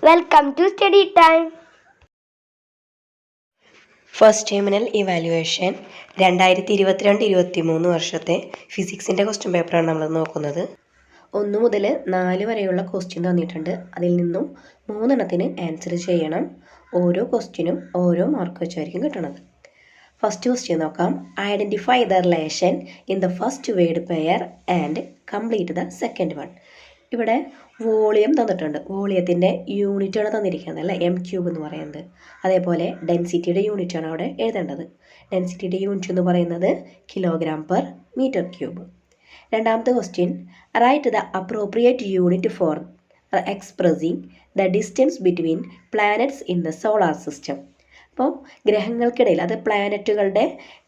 Welcome to Study Time. First terminal evaluation 2022-23 വർഷത്തെ ഫിസിക്സിൻ്റെ question പേപ്പറാണ് നമ്മൾ നോക്കുന്നത്. 1 മുതൽ 4 വരെയുള്ള ക്വസ്റ്റ്യൻ തന്നിട്ടുണ്ട്. അതിൽ നിന്നും 3 എണ്ണത്തിന് ആൻസർ ചെയ്യണം. ഓരോ ക്വസ്റ്റ്യനും ഓരോ മാർക്ക് വെച്ചായിരിക്കും കിട്ടണത്. ഫസ്റ്റ് ക്വസ്റ്റ്യൻ നോക്കാം. Identify the relation in the first word pair and complete the second one. ഇവിടെ വോളിയം തന്നിട്ടുണ്ട്. വോളിയത്തിൻ്റെ യൂണിറ്റാണ് തന്നിരിക്കുന്നത് അല്ലേ, m³ എന്ന് പറയുന്നത്. അതേപോലെ ഡെൻസിറ്റിയുടെ യൂണിറ്റാണ് അവിടെ എഴുതേണ്ടത്. ഡെൻസിറ്റിയുടെ യൂണിറ്റ് എന്ന് പറയുന്നത് kg/m³. രണ്ടാമത്തെ question, write the appropriate unit for expressing the distance between planets in the solar system. അപ്പോൾ ഗ്രഹങ്ങൾക്കിടയിൽ, അത് പ്ലാനറ്റുകളുടെ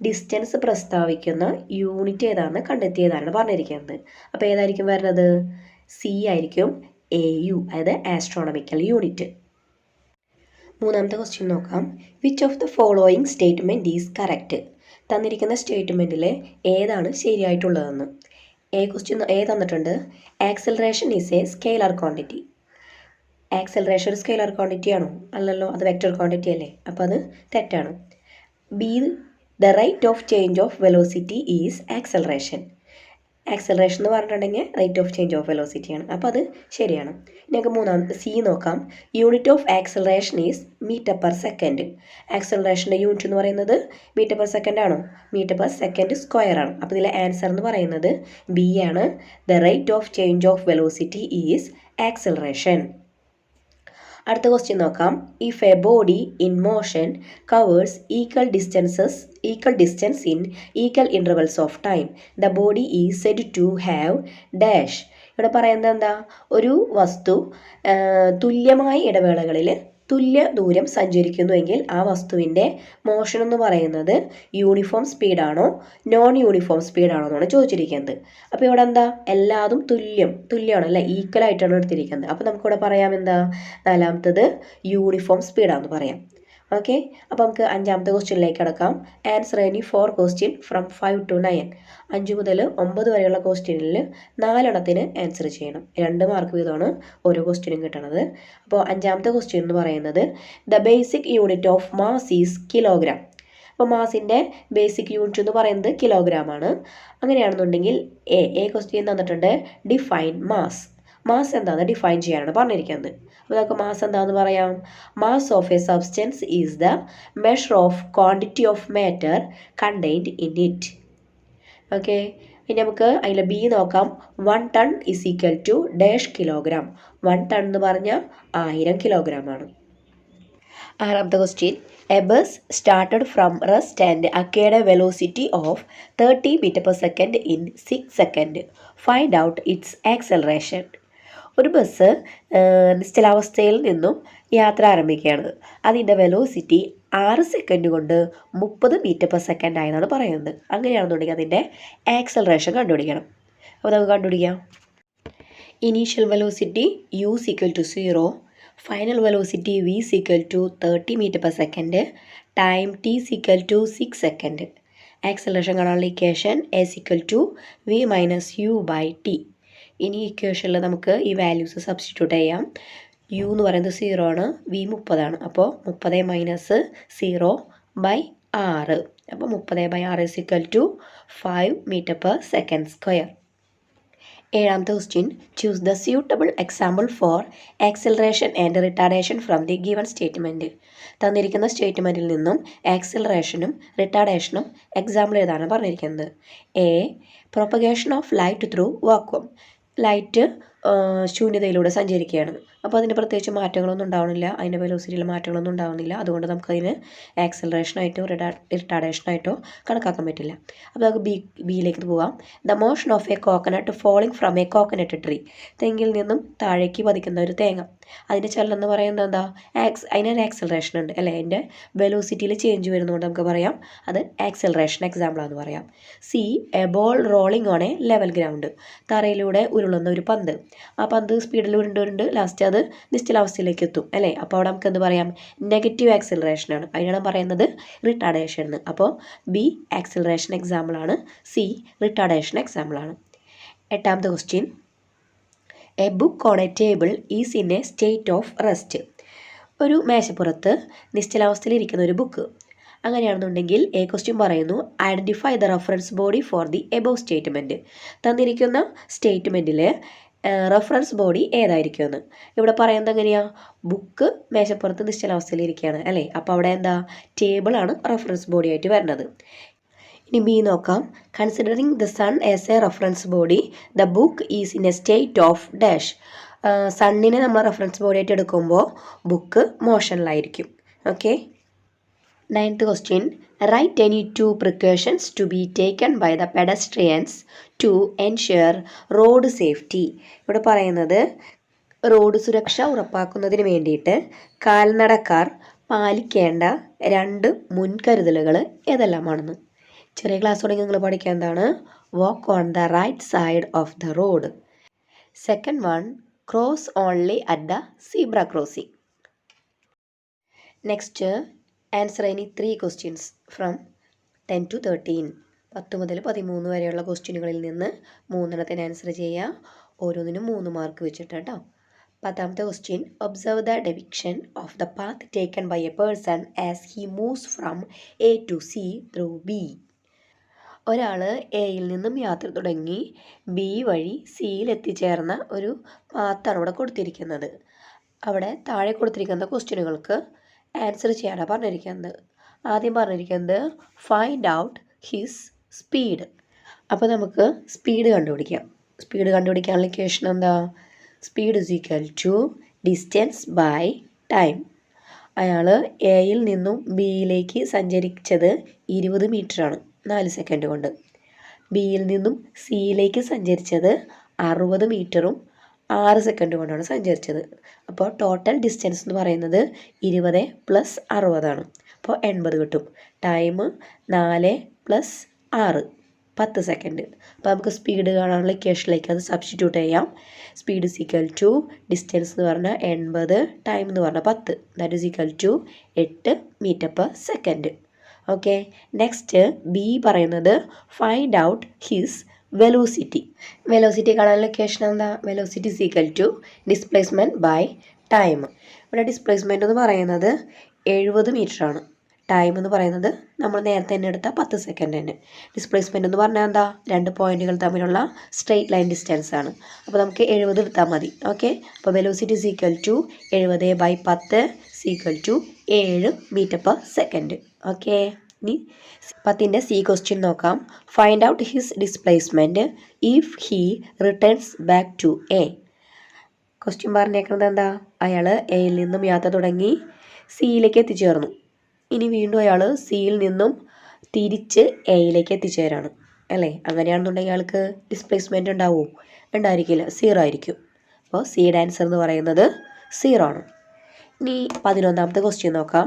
ഡിസ്റ്റൻസ് പ്രസ്താവിക്കുന്ന യൂണിറ്റ് ഏതാണെന്ന് കണ്ടെത്തിയതാണ് പറഞ്ഞിരിക്കുന്നത്. അപ്പോൾ ഏതായിരിക്കും വരുന്നത്? സി ആയിരിക്കും, AU, അതായത് ആസ്ട്രോണമിക്കൽ യൂണിറ്റ്. മൂന്നാമത്തെ ക്വസ്റ്റ്യൻ നോക്കാം. Which of the following statement is correct? തന്നിരിക്കുന്ന സ്റ്റേറ്റ്മെൻറ്റിൽ ഏതാണ് ശരിയായിട്ടുള്ളതെന്ന്. എ തന്നിട്ടുണ്ട്, acceleration is A scalar quantity. Acceleration ഒരു സ്കെയിലർ ക്വാണ്ടിറ്റി ആണോ? അല്ലല്ലോ, അത് വെക്റ്റർ ക്വാണ്ടിറ്റി അല്ലേ, അപ്പോൾ അത് തെറ്റാണ്. B, the rate of change of velocity is acceleration. Acceleration എന്ന് പറഞ്ഞിട്ടുണ്ടെങ്കിൽ റേറ്റ് ഓഫ് ചേഞ്ച് ഓഫ് വെലോസിറ്റിയാണ്, അപ്പോൾ അത് ശരിയാണ്. ഞങ്ങൾക്ക് മൂന്നാമത്തെ സി നോക്കാം. Unit of acceleration is m/s. ആക്സലറേഷൻ്റെ unit എന്ന് പറയുന്നത് m/s ആണോ? m/s² ആണ്. അപ്പോൾ ഇതിലെ ആൻസർ എന്ന് പറയുന്നത് ബി ആണ്. The rate of change of velocity is acceleration. അടുത്ത ക്വസ്റ്റ്യൻ നോക്കാം. If a body in motion covers equal distance in equal intervals of time, the body is said to have dash. ഇവിടെ പറയുന്നത് എന്താ? ഒരു വസ്തു തുല്യമായ ഇടവേളകളിൽ തുല്യ ദൂരം സഞ്ചരിക്കുന്നുവെങ്കിൽ ആ വസ്തുവിൻ്റെ മോഷൻ എന്ന് പറയുന്നത് യൂണിഫോം സ്പീഡാണോ നോൺ യൂണിഫോം സ്പീഡാണോ എന്നാണ് ചോദിച്ചിരിക്കുന്നത്. അപ്പോൾ ഇവിടെ എന്താ? എല്ലാതും തുല്യമാണ് അല്ലേ, ഈക്വൽ ആയിട്ടാണ് എടുത്തിരിക്കുന്നത്. അപ്പോൾ നമുക്കിവിടെ പറയാം എന്താ? നാലാമത്തത് യൂണിഫോം സ്പീഡാണെന്ന് പറയാം. ഓക്കെ, അപ്പോൾ നമുക്ക് അഞ്ചാമത്തെ ക്വസ്റ്റ്യനിലേക്ക് കിടക്കാം. Answer any 4 question from 5 to 9. 5 മുതൽ 9 വരെയുള്ള ക്വസ്റ്റ്യനിൽ 4 എണ്ണത്തിന് ആൻസർ ചെയ്യണം. 2 മാർക്ക് വീതമാണ് ഓരോ ക്വസ്റ്റ്യനും കിട്ടണത്. അപ്പോൾ അഞ്ചാമത്തെ ക്വസ്റ്റ്യൻ എന്ന് പറയുന്നത് the basic unit of mass is kilogram. അപ്പോൾ മാസിൻ്റെ ബേസിക് യൂണിറ്റ് എന്ന് പറയുന്നത് കിലോഗ്രാം ആണ്. അങ്ങനെയാണെന്നുണ്ടെങ്കിൽ എ ക്വസ്റ്റ്യൻ തന്നിട്ടുണ്ട്, ഡിഫൈൻ മാസ്. മാസ് എന്താണെന്ന് ഡിഫൈൻ ചെയ്യാനാണ് പറഞ്ഞിരിക്കുന്നത്. അപ്പോൾ നമുക്ക് മാസ് എന്താണെന്ന് പറയാം. Mass of a substance is the measure of quantity of matter contained in it. Okay, ഇനി നമുക്ക് അതിൽ ബി നോക്കാം. 1 ton is equal to dash kilogram. 1 ton എന്ന് പറഞ്ഞാൽ 1000 കിലോഗ്രാം ആണ്. ആറാമത്തെ question, A bus started from rest and acquired A velocity of 30 m/s in 6 seconds. Find out it's acceleration. ഒരു bus നിശ്ചലാവസ്ഥയിൽ നിന്നും യാത്ര ആരംഭിക്കുകയാണ്. അതിൻ്റെ വെലോസിറ്റി 6 സെക്കൻഡ് കൊണ്ട് 30 m/s ആയെന്നാണ് പറയുന്നത്. അങ്ങനെയാണെന്നുണ്ടെങ്കിൽ അതിൻ്റെ ആക്സലറേഷൻ കണ്ടുപിടിക്കണം. അപ്പോൾ നമുക്ക് കണ്ടുപിടിക്കാം. Initial velocity u = 0, final velocity v = 30 m/s, time t = 6 seconds. Acceleration കാണാനുള്ള ഇക്വേഷൻ a = v - u/t. ഇനി ഇക്വേഷനിൽ നമുക്ക് ഈ വാല്യൂസ് സബ്സ്റ്റിറ്റ്യൂട്ട് ചെയ്യാം. u എന്ന് പറയുന്നത് 0 ആണ്, v 30 ആണ്. അപ്പോൾ 30 - 0/6. അപ്പോൾ 30/6 = 5 m/s². ഏഴാമത്തെ question, choose the suitable example for acceleration and retardation from the given statement. തന്നിരിക്കുന്ന സ്റ്റേറ്റ്മെൻറ്റിൽ നിന്നും ആക്സലറേഷനും റിട്ടാർഡേഷനും എക്സാമ്പിൾ ഏതാണ് പറഞ്ഞിരിക്കുന്നത്. A, propagation of light through vacuum. Light ശൂന്യതയിലൂടെ സഞ്ചരിക്കുകയാണ്. അപ്പോൾ അതിന് പ്രത്യേകിച്ച് മാറ്റങ്ങളൊന്നും ഉണ്ടാവുന്നില്ല, അതിൻ്റെ വെലോസിറ്റിയിൽ മാറ്റങ്ങളൊന്നും ഉണ്ടാവുന്നില്ല. അതുകൊണ്ട് നമുക്കതിന് ആക്സലറേഷനായിട്ടോ റിട്ടാർഡേഷനായിട്ടോ കണക്കാക്കാൻ പറ്റില്ല. അപ്പോൾ നമുക്ക് ബിയിലേക്ക് പോകാം. The motion of A coconut falling from A coconut tree. തെങ്ങിൽ നിന്നും താഴേക്ക് പതിക്കുന്ന ഒരു തേങ്ങ, അതിൻ്റെ ചലനം എന്ന് പറയുന്നത് എന്താ? അതിനൊരു ആക്സലറേഷൻ ഉണ്ട് അല്ലേ, അതിൻ്റെ വെലോസിറ്റിയിൽ ചേഞ്ച് വരുന്നതുകൊണ്ട് നമുക്ക് പറയാം അത് ആക്സലറേഷൻ എക്സാമ്പിളാണെന്ന് പറയാം. C, a ball rolling on a level ground. തറയിലൂടെ ഉരുളുന്ന ഒരു പന്ത്. ആ പന്ത് സ്പീഡിൽ ഉരുണ്ട് ലാസ്റ്റ് അത് നിശ്ചലാവസ്ഥയിലേക്ക് എത്തും അല്ലേ. അപ്പോൾ അവിടെ നമുക്ക് എന്ത് പറയാം? നെഗറ്റീവ് ആക്സലറേഷനാണ്. അതിനാണ് പറയുന്നത് റിട്ടാർഡേഷൻ എന്ന്. അപ്പോൾ ബി ആക്സലറേഷൻ എക്സാമ്പിളാണ്, സി റിട്ടാർഡേഷൻ എക്സാമ്പിളാണ്. എട്ടാമത്തെ question, A book on A table is in a state of rest. ഒരു മേശപ്പുറത്ത് നിശ്ചലാവസ്ഥയിലിരിക്കുന്ന ഒരു ബുക്ക്. അങ്ങനെയാണെന്നുണ്ടെങ്കിൽ എ ക്വസ്റ്റ്യൻ പറയുന്നു identify the reference body for the above statement. തന്നിരിക്കുന്ന സ്റ്റേറ്റ്മെൻറ്റിൽ റെഫറൻസ് ബോഡി ഏതായിരിക്കുമെന്ന്. ഇവിടെ പറയുന്നത് എങ്ങനെയാണ്? ബുക്ക് മേശപ്പുറത്ത് നിശ്ചലാവസ്ഥയിലിരിക്കുകയാണ് അല്ലേ, അപ്പോൾ അവിടെ എന്താ ടേബിളാണ് റെഫറൻസ് ബോഡി ആയിട്ട് വരുന്നത്. ഇനി ബി നോക്കാം. Considering the sun as a reference body the book is in a state of dash. സണ്ണിനെ നമ്മൾ റെഫറൻസ് ബോഡി ആയിട്ട് എടുക്കുമ്പോൾ ബുക്ക് മോഷനിലായിരിക്കും. Okay. 9th question. Write any 2 precautions to be taken by the pedestrians to ensure road safety. ഇവിടെ പറയുന്നത് road സുരക്ഷ ഉറപ്പാക്കുന്നതിന് വേണ്ടിയിട്ട് കാൽനടക്കാർ പാലിക്കേണ്ട 2 മുൻകരുതലുകൾ ഏതെല്ലാമാണെന്ന്. ചെറിയ ക്ലാസ് തുടങ്ങി നിങ്ങൾ പഠിക്കുക എന്താണ്? Walk on the right side of the road. Second one, cross only at the zebra crossing. Next, answer any 3 questions from 10 to 13. 10 മുതൽ 13 വരെയുള്ള ക്വസ്റ്റ്യനുകളിൽ നിന്ന് 3 ആൻസർ ചെയ്യുക. ഓരോന്നിനും 3 മാർക്ക് വെച്ചിട്ട് കേട്ടോ. 10ാമത്തെ question, observe the depiction of the path taken by a person as he moves from A to C through B. ഒരാൾ എയിൽ നിന്നും യാത്ര തുടങ്ങി ബി വഴി സിയിൽ എത്തിച്ചേർന്ന ഒരു പാത്താണ് ഇവിടെ കൊടുത്തിരിക്കുന്നത്. അവിടെ താഴെ കൊടുത്തിരിക്കുന്ന ക്വസ്റ്റ്യനുകൾക്ക് ആൻസർ ചെയ്യാനാണ് പറഞ്ഞിരിക്കുന്നത്. ആദ്യം പറഞ്ഞിരിക്കുന്നത് ഫൈൻഡ് ഔട്ട് ഹിസ് സ്പീഡ്. അപ്പോൾ നമുക്ക് സ്പീഡ് കണ്ടുപിടിക്കാം. സ്പീഡ് കണ്ടുപിടിക്കാനുള്ള ഇക്വേഷൻ എന്താ? Speed is equal to distance by time. അയാൾ എയിൽ നിന്നും ബിയിലേക്ക് സഞ്ചരിച്ചത് 20 മീറ്ററാണ് 4 സെക്കൻഡ് കൊണ്ട്. ബിയിൽ നിന്നും സിയിലേക്ക് സഞ്ചരിച്ചത് 60 മീറ്ററും 6 സെക്കൻഡ് കൊണ്ടാണ് സഞ്ചരിച്ചത്. അപ്പോൾ ടോട്ടൽ ഡിസ്റ്റൻസ് എന്ന് പറയുന്നത് 20 + 60 അപ്പോൾ 80 കിട്ടും. Time 4 + 6 10 second. അപ്പോൾ നമുക്ക് സ്പീഡ് കാണാനുള്ള ഇക്വേഷനിലേക്ക് അത് സബ്സ്റ്റിറ്റ്യൂട്ട് ചെയ്യാം. Speed is equal to distance എന്ന് പറഞ്ഞാൽ 80, ടൈം എന്ന് പറഞ്ഞാൽ 10, that is equal to 8 metre per second. Okay. Next B പറയുന്നത് find out his velocity. Velocity കാണാനുള്ള ഇക്വേഷൻ എന്താ? Velocity is equal to displacement by time. ഇവിടെ ഡിസ്പ്ലേസ്മെൻറ്റ് എന്ന് പറയുന്നത് 70 മീറ്ററാണ്. ടൈം എന്ന് പറയുന്നത് നമ്മൾ നേരത്തെ തന്നെ എടുത്ത 10 സെക്കൻഡ് തന്നെ. ഡിസ്പ്ലേസ്മെൻറ്റ് എന്ന് പറഞ്ഞാൽ എന്താ? 2 പോയിന്റുകൾ തമ്മിലുള്ള സ്ട്രെയിറ്റ് ലൈൻ ഡിസ്റ്റൻസ് ആണ്. അപ്പോൾ നമുക്ക് 70 എടുത്താൽ മതി. ഓക്കെ. അപ്പോൾ velocity is equal to 70/10 equal to 7 metre per second. Okay. ഇനി 10ന്റെ സി ക്വസ്റ്റ്യൻ നോക്കാം. Find out his displacement if he returns back to A. Question പറഞ്ഞേക്കുന്നത് എന്താ? അയാൾ എയിൽ നിന്നും യാത്ര തുടങ്ങി സിയിലേക്ക് എത്തിച്ചേർന്നു. ഇനി വീണ്ടും അയാൾ സിയിൽ നിന്നും തിരിച്ച് എയിലേക്ക് എത്തിച്ചേരാണ് അല്ലേ. അങ്ങനെയാണെന്നുണ്ടെങ്കിൽ അയാൾക്ക് ഡിസ്പ്ലേസ്മെൻറ്റ് ഉണ്ടാവുമോ? ഉണ്ടായിരിക്കില്ല, 0 ആയിരിക്കും. അപ്പോൾ സിയുടെ ആൻസർ എന്ന് പറയുന്നത് 0 ആണ്. ഇനി 11ാമത്തെ ക്വസ്റ്റ്യൻ നോക്കാം.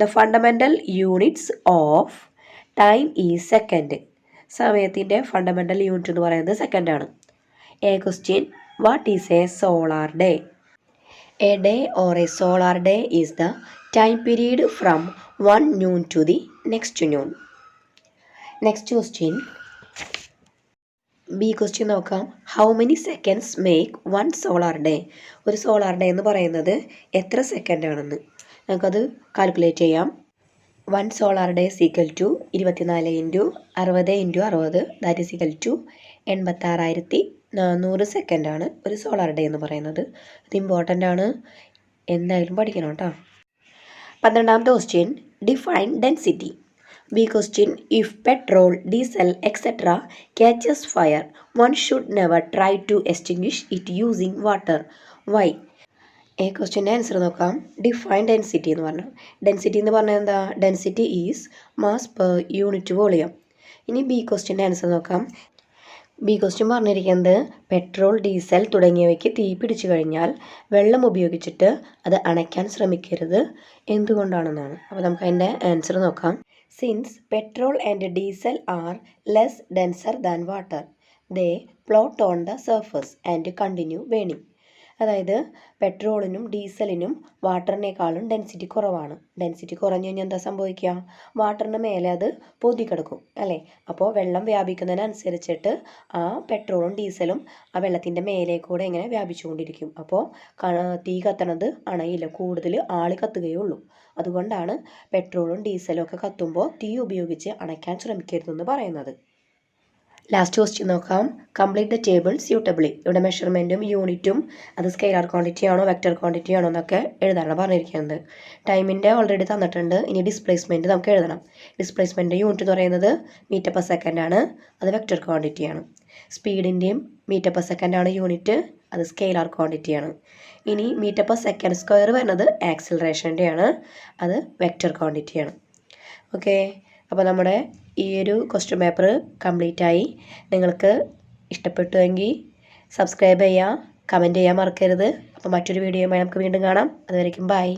The fundamental units of time is second. സമയത്തിൻ്റെ ഫണ്ടമെൻ്റൽ യൂണിറ്റ് എന്ന് പറയുന്നത് സെക്കൻഡാണ്. A question, what is a solar day? A day or a solar day is the time period from 1 noon to the next noon. Next question B question നോക്കാം. How many seconds make 1 solar day? ഒരു solar day എന്ന് പറയുന്നത് എത്ര second ആണെന്ന് നമുക്കത് calculate ചെയ്യാം. 1 solar day is equal to 24 × 60 × 60 that is equal to 86,400 സെക്കൻഡാണ് ഒരു സോളാർ ഡേ എന്ന് പറയുന്നത്. ഇത് ഇമ്പോർട്ടൻ്റ് ആണ്, എന്തായാലും പഠിക്കണം കേട്ടോ. 12ാമത്തെ question, define density. B question, if petrol, diesel etcetera catches fire one should never try to extinguish it using water. Why? A ക്വസ്റ്റ്യൻ്റെ ആൻസർ നോക്കാം. ഡിഫൈൻ ഡെൻസിറ്റി എന്ന് പറഞ്ഞാൽ, ഡെൻസിറ്റി എന്ന് പറഞ്ഞാൽ എന്താ? Density is mass per unit volume. ഇനി B ക്വസ്റ്റ്യൻ്റെ answer നോക്കാം. ബി ക്വസ്റ്റ്യൻ പറഞ്ഞിരിക്കുന്നത് പെട്രോൾ, ഡീസൽ തുടങ്ങിയവയ്ക്ക് തീ പിടിച്ചു കഴിഞ്ഞാൽ വെള്ളം ഉപയോഗിച്ചിട്ട് അത് അണയ്ക്കാൻ ശ്രമിക്കരുത്, എന്തുകൊണ്ടാണെന്നാണ്. അപ്പോൾ നമുക്ക് അതിൻ്റെ ആൻസർ നോക്കാം. Since petrol and diesel are less denser than water they float on the surface and continue burning. അതായത് പെട്രോളിനും ഡീസലിനും വാട്ടറിനേക്കാളും ഡെൻസിറ്റി കുറവാണ്. ഡെൻസിറ്റി കുറഞ്ഞു കഴിഞ്ഞാൽ എന്താ സംഭവിക്കുക? വാട്ടറിന് മേലെ അത് പൊതികിടക്കും അല്ലേ? അപ്പോൾ വെള്ളം വ്യാപിക്കുന്നതിനനുസരിച്ചിട്ട് ആ പെട്രോളും ഡീസലും ആ വെള്ളത്തിൻ്റെ മേലെ കൂടെ ഇങ്ങനെ വ്യാപിച്ചുകൊണ്ടിരിക്കും. അപ്പോൾ തീ കത്തണത് അണയില്ല, കൂടുതൽ ആളി കത്തുകയുള്ളൂ. അതുകൊണ്ടാണ് പെട്രോളും ഡീസലും ഒക്കെ കത്തുമ്പോൾ തീ ഉപയോഗിച്ച് അണയ്ക്കാൻ ശ്രമിക്കരുതെന്ന് പറയുന്നത്. ലാസ്റ്റ് ക്വസ്റ്റ്യൻ നോക്കാം. Complete the table suitably. ഇവിടെ മെഷർമെൻറ്റും യൂണിറ്റും അത് സ്കെയിലാർ ക്വാണ്ടിറ്റി ആണോ വെക്റ്റർ ക്വാണ്ടിറ്റി ആണോ എന്നൊക്കെ എഴുതാനാണ് പറഞ്ഞിരിക്കുന്നത്. ടൈമിൻ്റെ ഓൾറെഡി തന്നിട്ടുണ്ട്. ഇനി ഡിസ്പ്ലേസ്മെൻറ്റ് നമുക്ക് എഴുതണം. ഡിസ്പ്ലേസ്മെൻറ്റ് യൂണിറ്റ് എന്ന് പറയുന്നത് മീറ്റർ പെർ സെക്കൻഡ് ആണ്, അത് വെക്റ്റർ ക്വാണ്ടിറ്റിയാണ്. സ്പീഡിൻ്റെയും മീറ്റർ പെർ സെക്കൻഡ് ആണ് യൂണിറ്റ്, അത് സ്കെയിലാർ ക്വാണ്ടിറ്റിയാണ്. ഇനി മീറ്റർ പെർ സെക്കൻഡ് സ്ക്വയർ വരുന്നത് ആക്സിലറേഷൻ്റെയാണ്, അത് വെക്റ്റർ ക്വാണ്ടിറ്റിയാണ്. ഓക്കെ, അപ്പോൾ നമ്മുടെ ഈ ഒരു ക്വസ്റ്റ്യൻ പേപ്പർ കംപ്ലീറ്റ് ആയി. നിങ്ങൾക്ക് ഇഷ്ടപ്പെട്ടുവെങ്കിൽ സബ്സ്ക്രൈബ് ചെയ്യുക, കമൻറ്റ് ചെയ്യാൻ മറക്കരുത്. അപ്പോൾ മറ്റൊരു വീഡിയോയുമായി നമുക്ക് വീണ്ടും കാണാം. അതുവരേക്കും ബൈ.